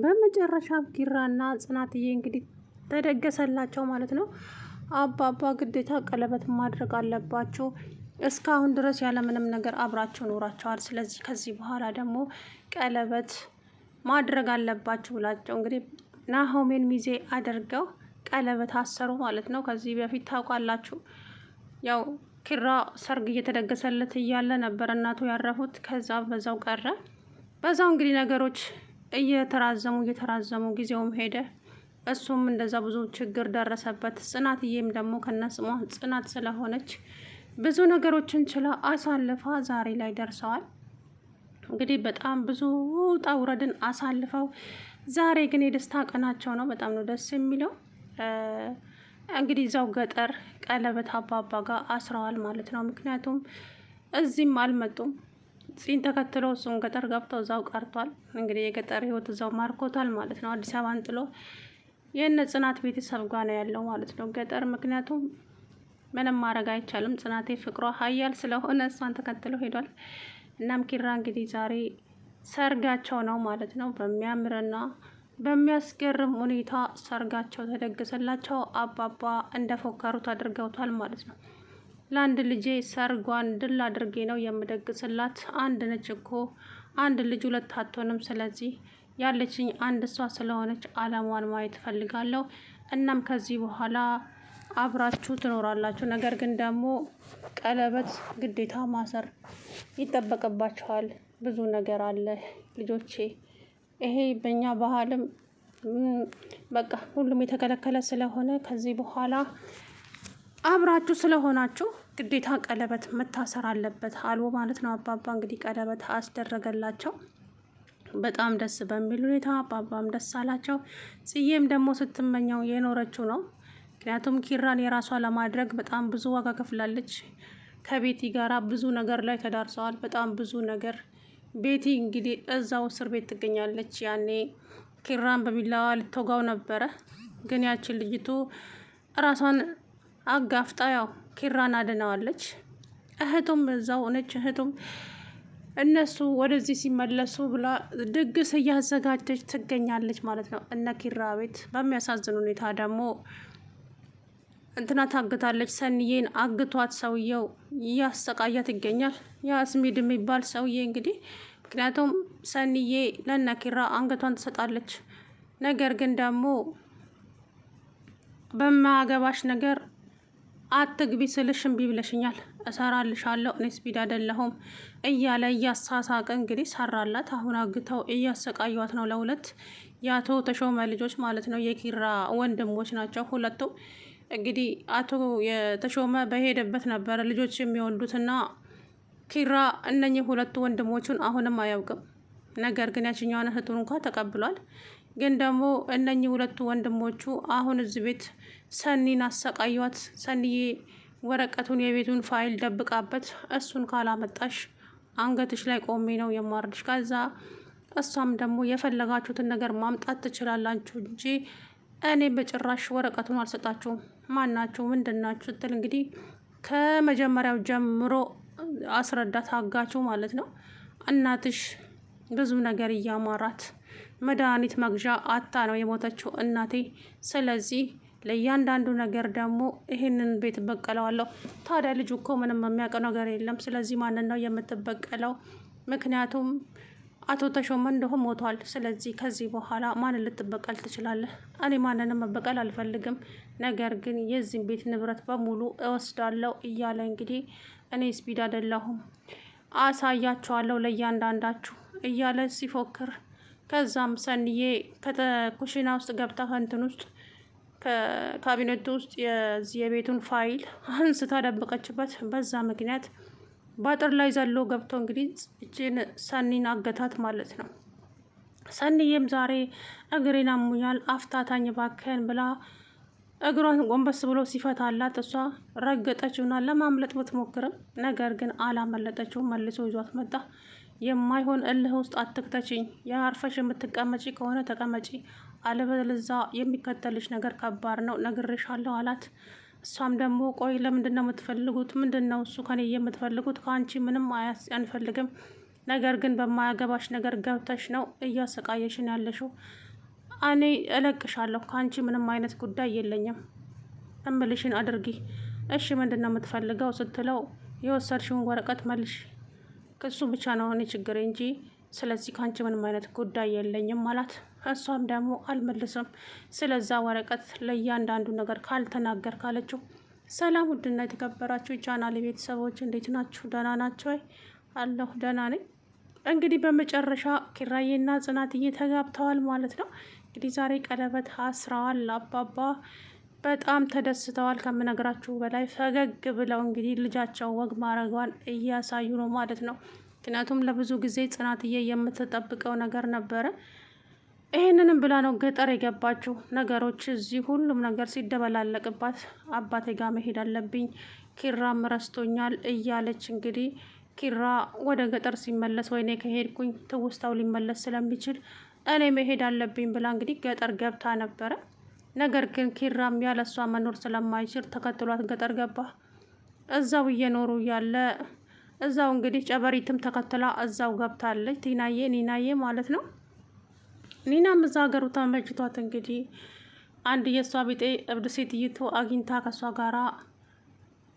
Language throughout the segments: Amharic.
በመጨረሻም ኪራና ጽናትዬ እንግዲህ ተደገሰላቸው ማለት ነው። አባባ ግዴታ ቀለበት ማድረግ አለባቸው። እስካሁን ድረስ ያለምንም ነገር አብራቸው ኖራቸዋል። ስለዚህ ከዚህ በኋላ ደግሞ ቀለበት ማድረግ አለባችሁ ብላቸው እንግዲህ ናሆሜን ሚዜ አድርገው ቀለበት አሰሩ ማለት ነው። ከዚህ በፊት ታውቃላችሁ፣ ያው ኪራ ሰርግ እየተደገሰለት እያለ ነበር እናቱ ያረፉት። ከዛ በዛው ቀረ። በዛው እንግዲህ ነገሮች እየተራዘሙ ጊዜውም ሄደ። እሱም እንደዛ ብዙ ችግር ደረሰበት። ጽናትዬም ደግሞ ከነስሟ ጽናት ስለሆነች ብዙ ነገሮችን ችላ አሳልፋ ዛሬ ላይ ደርሰዋል። እንግዲህ በጣም ብዙ ውጣ ውረድን አሳልፈው ዛሬ ግን የደስታ ቀናቸው ነው። በጣም ነው ደስ የሚለው። እንግዲህ እዛው ገጠር ቀለበት አባባ ጋር አስረዋል ማለት ነው። ምክንያቱም እዚህም አልመጡም። ጺን ተከትለው እሱም ገጠር ገብተው እዛው ቀርቷል። እንግዲህ የገጠር ህይወት እዛው ማርኮታል ማለት ነው። አዲስ አበባን ጥሎ የእነ ጽናት ቤተሰብ ጋር ነው ያለው ማለት ነው ገጠር። ምክንያቱም ምንም ማድረግ አይቻልም። ጽናቴ ፍቅሯ ሀያል ስለሆነ እሷን ተከትሎ ሄዷል። እናም ኪራ እንግዲህ ዛሬ ሰርጋቸው ነው ማለት ነው። በሚያምርና በሚያስገርም ሁኔታ ሰርጋቸው ተደገሰላቸው። አባባ እንደፎከሩት አድርገውታል ማለት ነው። ለአንድ ልጄ ሰርጓን ድል አድርጌ ነው የምደግስላት። አንድ ነች እኮ አንድ ልጅ ሁለት አትሆንም። ስለዚህ ያለችኝ አንድ እሷ ስለሆነች አለሟን ማየት እፈልጋለሁ። እናም ከዚህ በኋላ አብራችሁ ትኖራላችሁ። ነገር ግን ደግሞ ቀለበት ግዴታ ማሰር ይጠበቅባችኋል። ብዙ ነገር አለ ልጆቼ። ይሄ በእኛ ባህልም በቃ ሁሉም የተከለከለ ስለሆነ ከዚህ በኋላ አብራችሁ ስለሆናችሁ ግዴታ ቀለበት መታሰር አለበት አሉ ማለት ነው። አባባ እንግዲህ ቀለበት አስደረገላቸው በጣም ደስ በሚል ሁኔታ። አባባም ደስ አላቸው። ጽዬም ደግሞ ስትመኘው የኖረችው ነው። ምክንያቱም ኪራን የራሷ ለማድረግ በጣም ብዙ ዋጋ ከፍላለች። ከቤቲ ጋራ ብዙ ነገር ላይ ተዳርሰዋል። በጣም ብዙ ነገር። ቤቲ እንግዲህ እዛው እስር ቤት ትገኛለች። ያኔ ኪራን በቢላዋ ልትወጋው ነበረ። ግን ያችን ልጅቱ ራሷን አጋፍጣ ያው ኪራን አድነዋለች። እህቱም እዛው ነች። እህቱም እነሱ ወደዚህ ሲመለሱ ብላ ድግስ እያዘጋጀች ትገኛለች ማለት ነው እነ ኪራ ቤት። በሚያሳዝን ሁኔታ ደግሞ እንትና ታግታለች። ሰንዬን አግቷት ሰውየው እያሰቃያት ይገኛል። የአስሚድ የሚባል ሰውዬ እንግዲህ ምክንያቱም ሰንዬ ለነ ኪራ አንገቷን ትሰጣለች። ነገር ግን ደግሞ በማያገባሽ ነገር አትግቢ ስልሽ እምቢ ብለሽኛል፣ እሰራልሻለሁ፣ እኔ ስፒድ አይደለሁም እያለ እያሳሳቀ እንግዲህ ሰራላት። አሁን አግተው እያሰቃዩት ነው። ለሁለት የአቶ ተሾመ ልጆች ማለት ነው። የኪራ ወንድሞች ናቸው ሁለቱም። እንግዲህ አቶ የተሾመ በሄደበት ነበረ ልጆች የሚወልዱትና ኪራ እነኚህ ሁለቱ ወንድሞቹን አሁንም አያውቅም። ነገር ግን ያችኛዋን እህቱን እንኳ ተቀብሏል። ግን ደግሞ እነኚህ ሁለቱ ወንድሞቹ አሁን እዚህ ቤት ሰኒን አሰቃዩት። ሰኒዬ ወረቀቱን የቤቱን ፋይል ደብቃበት እሱን ካላመጣሽ አንገትሽ ላይ ቆሜ ነው የማርድሽ። ከዛ እሷም ደግሞ የፈለጋችሁትን ነገር ማምጣት ትችላላችሁ እንጂ እኔ በጭራሽ ወረቀቱን አልሰጣችሁም፣ ማናችሁ ምንድናችሁ ስትል እንግዲህ ከመጀመሪያው ጀምሮ አስረዳት። አጋችሁ ማለት ነው። እናትሽ ብዙ ነገር እያማራት መድኃኒት መግዣ አታ ነው የሞተችው እናቴ። ስለዚህ ለእያንዳንዱ ነገር ደግሞ ይሄንን ቤት እበቀለዋለሁ። ታዲያ ልጁ እኮ ምንም የሚያውቀው ነገር የለም። ስለዚህ ማንን ነው የምትበቀለው? ምክንያቱም አቶ ተሾመ እንደሆነ ሞቷል። ስለዚህ ከዚህ በኋላ ማንን ልትበቀል ትችላለህ? እኔ ማንንም መበቀል አልፈልግም። ነገር ግን የዚህን ቤት ንብረት በሙሉ እወስዳለሁ እያለ እንግዲህ እኔ ስፒድ አይደለሁም አሳያቸዋለሁ ለእያንዳንዳችሁ እያለ ሲፎክር፣ ከዛም ሰንዬ ኩሽና ውስጥ ገብታ ከእንትን ውስጥ ከካቢኔቱ ውስጥ የቤቱን ፋይል አንስታ ደበቀችበት። በዛ ምክንያት በአጥር ላይ ዘሎ ገብቶ እንግዲህ እችን ሰኒን አገታት ማለት ነው። ሰኒዬም ዛሬ እግሬን አሙኛል አፍታታኝ ባከን ብላ እግሯን ጎንበስ ብሎ ሲፈታላት እሷ ረገጠችውና ለማምለጥ ብትሞክርም ነገር ግን አላመለጠችው። መልሶ ይዟት መጣ። የማይሆን እልህ ውስጥ አትክተችኝ፣ የአርፈሽ የምትቀመጪ ከሆነ ተቀመጪ፣ አለበለዚያ የሚከተልሽ ነገር ከባድ ነው ነግሬሻለሁ አላት። እሷም ደግሞ ቆይ ለምንድን ነው የምትፈልጉት? ምንድን ነው እሱ ከኔ የምትፈልጉት? ከአንቺ ምንም አንፈልግም፣ ነገር ግን በማያገባሽ ነገር ገብተሽ ነው እያሰቃየሽን ያለሽው። እኔ እለቅሻለሁ፣ ከአንቺ ምንም አይነት ጉዳይ የለኝም፣ እምልሽን አድርጊ። እሺ ምንድን ነው የምትፈልገው ስትለው የወሰድሽውን ወረቀት መልሽ፣ እሱ ብቻ ነው እኔ ችግሬ እንጂ ስለዚህ ከአንቺ ምንም አይነት ጉዳይ የለኝም አላት። እሷም ደግሞ አልመልስም ስለዛ ወረቀት ለእያንዳንዱ ነገር ካልተናገር ካለችው። ሰላም ውድና የተከበራችሁ የቻናሌ ቤተሰቦች እንዴት ናችሁ? ደህና ናቸው? አለሁ ደህና ነኝ። እንግዲህ በመጨረሻ ኪራዬና ጽናትዬ ተጋብተዋል ማለት ነው። እንግዲህ ዛሬ ቀለበት አስረዋል። አባባ በጣም ተደስተዋል ከምነግራችሁ በላይ ፈገግ ብለው እንግዲህ ልጃቸው ወግ ማድረጓን እያሳዩ ነው ማለት ነው። ምክንያቱም ለብዙ ጊዜ ጽናትዬ የምትጠብቀው ነገር ነበረ። ይህንንም ብላ ነው ገጠር የገባችው። ነገሮች እዚህ ሁሉም ነገር ሲደበላለቅባት አባቴ ጋር መሄድ አለብኝ፣ ኪራም ረስቶኛል እያለች እንግዲህ ኪራ ወደ ገጠር ሲመለስ ወይኔ ከሄድኩኝ ትውስታው ሊመለስ ስለሚችል እኔ መሄድ አለብኝ ብላ እንግዲህ ገጠር ገብታ ነበረ። ነገር ግን ኪራም ያለሷ መኖር ስለማይችል ተከትሏት ገጠር ገባ። እዛው እየኖሩ ያለ እዛው እንግዲህ ጨበሪትም ተከትላ እዛው ገብታለች። ኒናዬ ማለት ነው። ኒናም እዛ ሀገሩ ተመችቷት እንግዲህ አንድ የእሷ ቢጤ እብድ ሴትይቱ አግኝታ ከእሷ ጋራ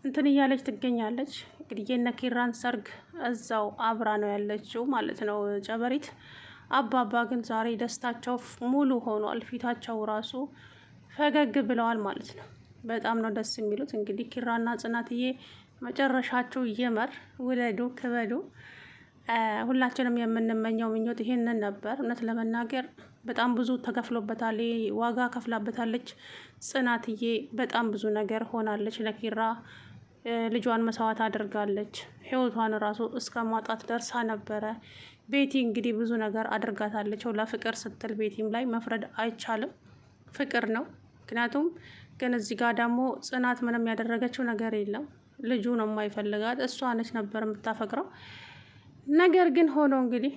እንትን እያለች ትገኛለች። እንግዲህ የነ ኪራን ሰርግ እዛው አብራ ነው ያለችው ማለት ነው ጨበሪት። አባባ ግን ዛሬ ደስታቸው ሙሉ ሆኗል። ፊታቸው ራሱ ፈገግ ብለዋል ማለት ነው። በጣም ነው ደስ የሚሉት። እንግዲህ ኪራና ጽናትዬ መጨረሻችሁ ይመር፣ ውለዱ፣ ክበዱ። ሁላችንም የምንመኘው ምኞት ይሄንን ነበር። እውነት ለመናገር በጣም ብዙ ተከፍሎበታል፣ ዋጋ ከፍላበታለች ጽናትዬ። በጣም ብዙ ነገር ሆናለች ለኪራ። ልጇን መስዋዕት አድርጋለች። ህይወቷን ራሱ እስከ ማጣት ደርሳ ነበረ። ቤቲ እንግዲህ ብዙ ነገር አድርጋታለች ለፍቅር ስትል። ቤቲም ላይ መፍረድ አይቻልም፣ ፍቅር ነው። ምክንያቱም ግን እዚህ ጋር ደግሞ ጽናት ምንም ያደረገችው ነገር የለም። ልጁ ነው የማይፈልጋት፣ እሷ ነች ነበር የምታፈቅረው። ነገር ግን ሆኖ እንግዲህ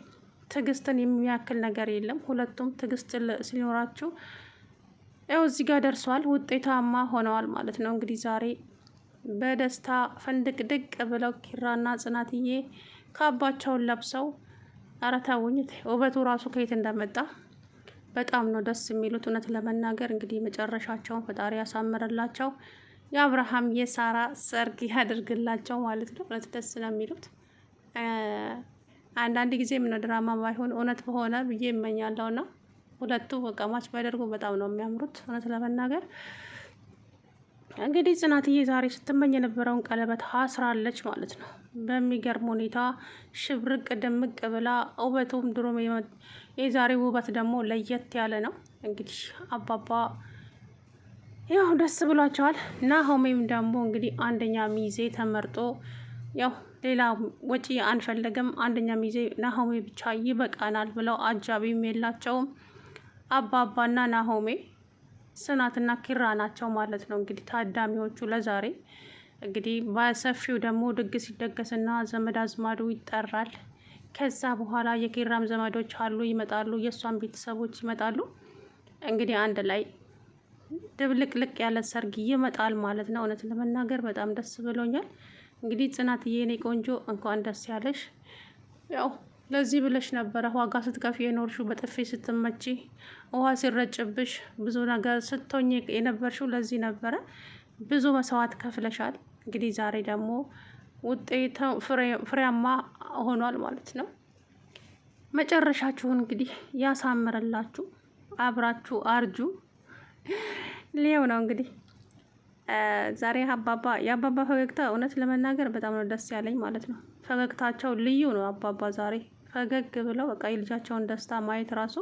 ትዕግስትን የሚያክል ነገር የለም። ሁለቱም ትዕግስት ሲኖራችሁ ያው እዚህ ጋር ደርሰዋል፣ ውጤታማ ሆነዋል ማለት ነው። እንግዲህ ዛሬ በደስታ ፍንድቅ ድቅ ብለው ኪራና ጽናትዬ ካባቸውን ለብሰው አረታውኝ ውበቱ ራሱ ከየት እንደመጣ በጣም ነው ደስ የሚሉት። እውነት ለመናገር እንግዲህ መጨረሻቸውን ፈጣሪ ያሳምርላቸው። የአብርሃም የሳራ ሰርግ ያደርግላቸው ማለት ነው። እውነት ደስ ነው የሚሉት። አንዳንድ ጊዜ ምን ድራማ ባይሆን እውነት በሆነ ብዬ ይመኛለሁ። ና ሁለቱ በቃማች ባያደርጉ በጣም ነው የሚያምሩት እውነት ለመናገር። እንግዲህ ጽናትዬ ዛሬ ስትመኝ የነበረውን ቀለበት አስራለች ማለት ነው። በሚገርም ሁኔታ ሽብርቅ ድምቅ ብላ ውበቱም ድሮም የዛሬው ውበት ደግሞ ለየት ያለ ነው። እንግዲህ አባባ ያው ደስ ብሏቸዋል። ናሆሜም ደግሞ እንግዲህ አንደኛ ሚዜ ተመርጦ ያው ሌላ ወጪ አንፈልግም፣ አንደኛ ሚዜ ናሆሜ ብቻ ይበቃናል ብለው አጃቢም የላቸውም። አባባና ናሆሜ ጽናትና ኪራ ናቸው ማለት ነው። እንግዲህ ታዳሚዎቹ ለዛሬ እንግዲህ በሰፊው ደግሞ ድግስ ይደገስና ዘመድ አዝማዱ ይጠራል። ከዛ በኋላ የኪራም ዘመዶች አሉ ይመጣሉ፣ የእሷን ቤተሰቦች ይመጣሉ። እንግዲህ አንድ ላይ ድብልቅልቅ ያለ ሰርግ ይመጣል ማለት ነው። እውነት ለመናገር በጣም ደስ ብሎኛል። እንግዲህ ጽናትዬ የኔ ቆንጆ እንኳን ደስ ያለሽ። ያው ለዚህ ብለሽ ነበረ ዋጋ ስትከፊ የኖርሽው፣ በጥፊ ስትመቺ፣ ውሃ ሲረጭብሽ፣ ብዙ ነገር ስትሆኝ የነበርሽው ለዚህ ነበረ። ብዙ መስዋዕት ከፍለሻል። እንግዲህ ዛሬ ደግሞ ውጤት ፍሬያማ ሆኗል ማለት ነው። መጨረሻችሁን እንግዲህ ያሳምርላችሁ፣ አብራችሁ አርጁ። ሊየው ነው እንግዲህ ዛሬ የአባባ ፈገግታ እውነት ለመናገር በጣም ነው ደስ ያለኝ ማለት ነው። ፈገግታቸው ልዩ ነው። አባባ ዛሬ ፈገግ ብለው በቃ የልጃቸውን ደስታ ማየት ራሱ